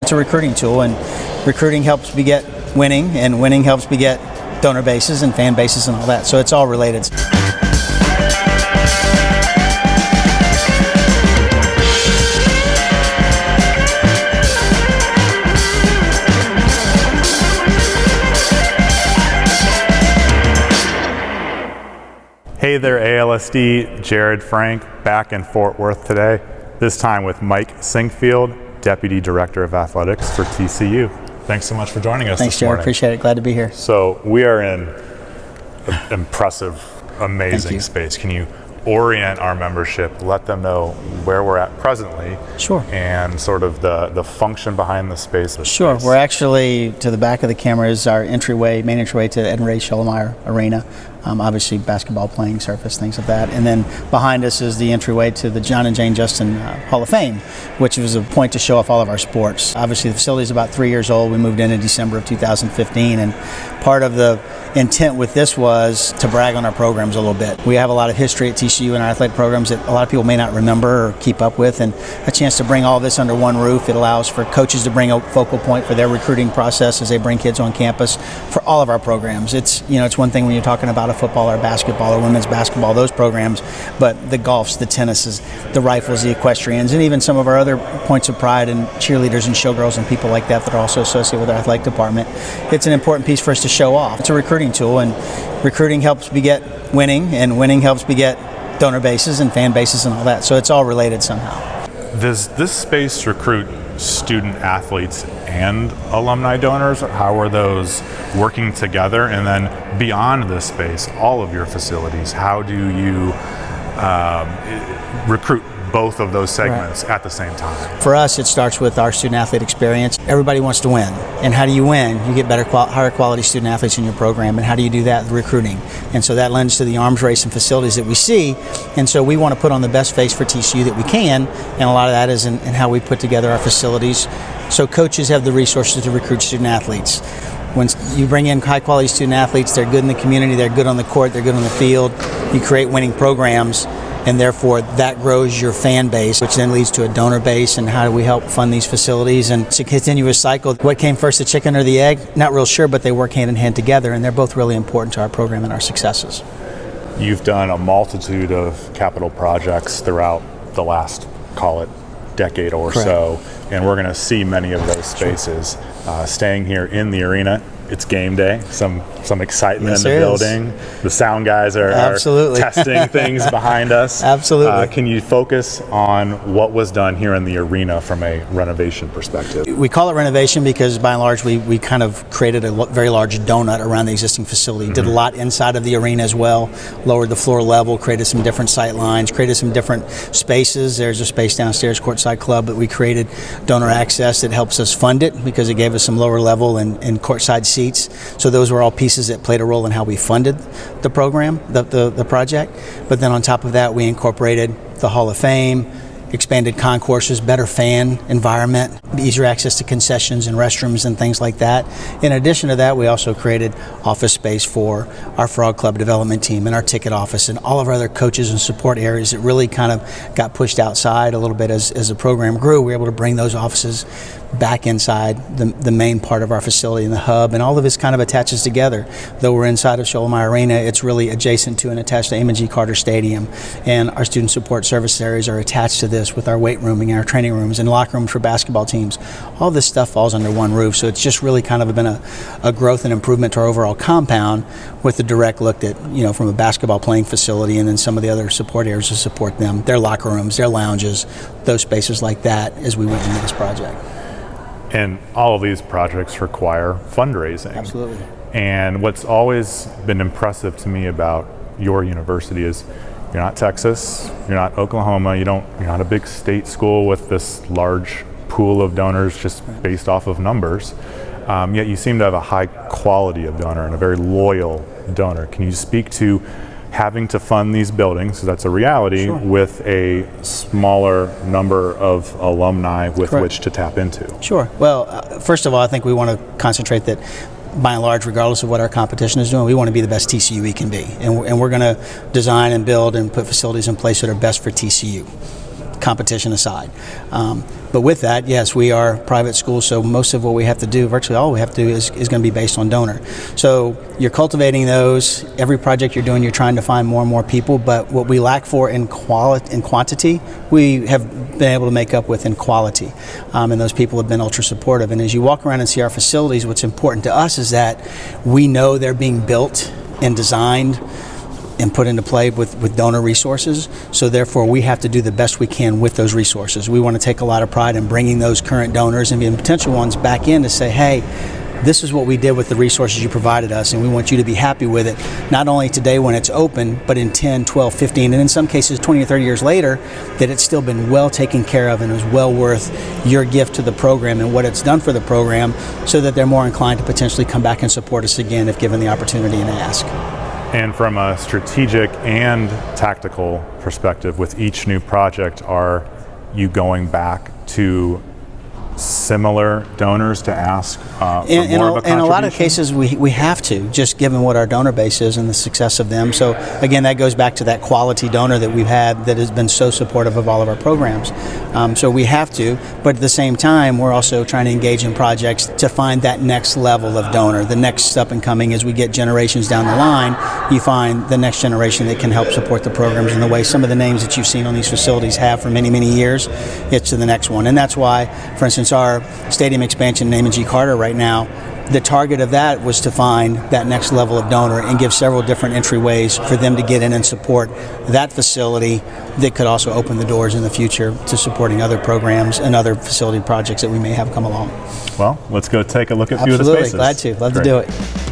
It's a recruiting tool, and recruiting helps beget winning, and winning helps beget donor bases and fan bases and all that. So it's all related. Hey there, ALSD, Jared Frank, back in Fort Worth today, this time with Mike Sinquefield, Deputy Director of Athletics for TCU. Thanks so much for joining us Thanks, this Jared. morning. Appreciate it. Glad to be here. So we are in an impressive, amazing space. Can you orient our membership, let them know where we're at presently? Sure. And sort of the function behind the space. Sure. We're actually, to the back of the camera is our main entryway to Ed and Ray Schollmeyer Arena. Obviously basketball playing surface, things like that. And then behind us is the entryway to the John and Jane Justin Hall of Fame, which was a point to show off all of our sports. Obviously the facility is about 3 years old. We moved in December of 2015, and part of the intent with this was to brag on our programs a little bit. We have a lot of history at TCU in our athletic programs that a lot of people may not remember or keep up with, and a chance to bring all this under one roof. It allows for coaches to bring a focal point for their recruiting process as they bring kids on campus for all of our programs. It's one thing when you're talking about a football or basketball or women's basketball, those programs, but the golfs, the tennises, the rifles, the equestrians, and even some of our other points of pride and cheerleaders and showgirls and people like that are also associated with our athletic department. It's an important piece for us to show off. It's a recruiting tool, and recruiting helps beget winning, and winning helps beget donor bases and fan bases and all that. So it's all related somehow. Does this space recruit student athletes and alumni donors? How are those working together? And then beyond this space, all of your facilities, how do you recruit both of those segments at the same time? For us, it starts with our student athlete experience. Everybody wants to win. And how do you win? You get higher quality student athletes in your program. And how do you do that? Recruiting. And so that lends to the arms race and facilities that we see. And so we want to put on the best face for TCU that we can. And a lot of that is in how we put together our facilities. So coaches have the resources to recruit student athletes. When you bring in high quality student athletes, they're good in the community, they're good on the court, they're good on the field. You create winning programs, and therefore that grows your fan base, which then leads to a donor base. And how do we help fund these facilities? And it's a continuous cycle. What came first, the chicken or the egg? Not real sure, but they work hand in hand together, and they're both really important to our program and our successes. You've done a multitude of capital projects throughout the last, call it, decade or so, and we're going to see many of those spaces. Staying here in the arena, it's game day. Some excitement in the building. The sound guys are testing things behind us. Absolutely. Can you focus on what was done here in the arena from a renovation perspective? We call it renovation because by and large we kind of created a very large donut around the existing facility. Did a lot inside of the arena as well. Lowered the floor level, created some different sight lines, created some different spaces. There's a space downstairs, courtside club, but we created donor access that helps us fund it because it gave us some lower level and courtside seats. So those were all pieces that played a role in how we funded the program, the project. But then on top of that, we incorporated the Hall of Fame, expanded concourses, better fan environment, easier access to concessions and restrooms and things like that. In addition to that, we also created office space for our Frog Club development team and our ticket office and all of our other coaches and support areas. It really kind of got pushed outside a little bit as the program grew. We were able to bring those offices back inside the main part of our facility in the hub, and all of this kind of attaches together. Though we're inside of Schollmeyer Arena, it's really adjacent to and attached to Amon G. Carter Stadium, and our student support service areas are attached to this with our weight rooming and our training rooms and locker rooms for basketball teams. All this stuff falls under one roof, so it's just really kind of been a growth and improvement to our overall compound with the direct look at, from a basketball playing facility and then some of the other support areas to support them, their locker rooms, their lounges, those spaces like that as we went into this project. And all of these projects require fundraising. Absolutely. And what's always been impressive to me about your university is you're not Texas, you're not Oklahoma, you're not a big state school with this large pool of donors just based off of numbers. Yet you seem to have a high quality of donor and a very loyal donor. Can you speak to having to fund these buildings, so that's a reality, with a smaller number of alumni with which to tap into? Sure. Well, first of all, I think we want to concentrate that by and large, regardless of what our competition is doing, we want to be the best TCU we can be. And we're going to design and build and put facilities in place that are best for TCU. competition aside. But with that, yes, we are private schools, so most of what we have to do, virtually all we have to do is going to be based on donor. So you're cultivating those. Every project you're doing, you're trying to find more and more people, but what we lack for in quantity, we have been able to make up with in quality. And those people have been ultra supportive. And as you walk around and see our facilities, what's important to us is that we know they're being built and designed and put into play with donor resources. So therefore, we have to do the best we can with those resources. We want to take a lot of pride in bringing those current donors and even potential ones back in to say, hey, this is what we did with the resources you provided us, and we want you to be happy with it, not only today when it's open, but in 10, 12, 15, and in some cases 20 or 30 years later, that it's still been well taken care of and is well worth your gift to the program and what it's done for the program, so that they're more inclined to potentially come back and support us again if given the opportunity and ask. And from a strategic and tactical perspective, with each new project, are you going back to similar donors to ask for more of a contribution? In a lot of cases, we have to, just given what our donor base is and the success of them. So again, that goes back to that quality donor that we've had that has been so supportive of all of our programs. So we have to, but at the same time, we're also trying to engage in projects to find that next level of donor, the next up and coming. As we get generations down the line, you find the next generation that can help support the programs in the way some of the names that you've seen on these facilities have for many, many years. It's to the next one. And that's why, for instance, our stadium expansion in Amon G. Carter right now, the target of that was to find that next level of donor and give several different entryways for them to get in and support that facility that could also open the doors in the future to supporting other programs and other facility projects that we may have come along. Well, let's go take a look at a few of the Absolutely, spaces. glad to. Love to do it.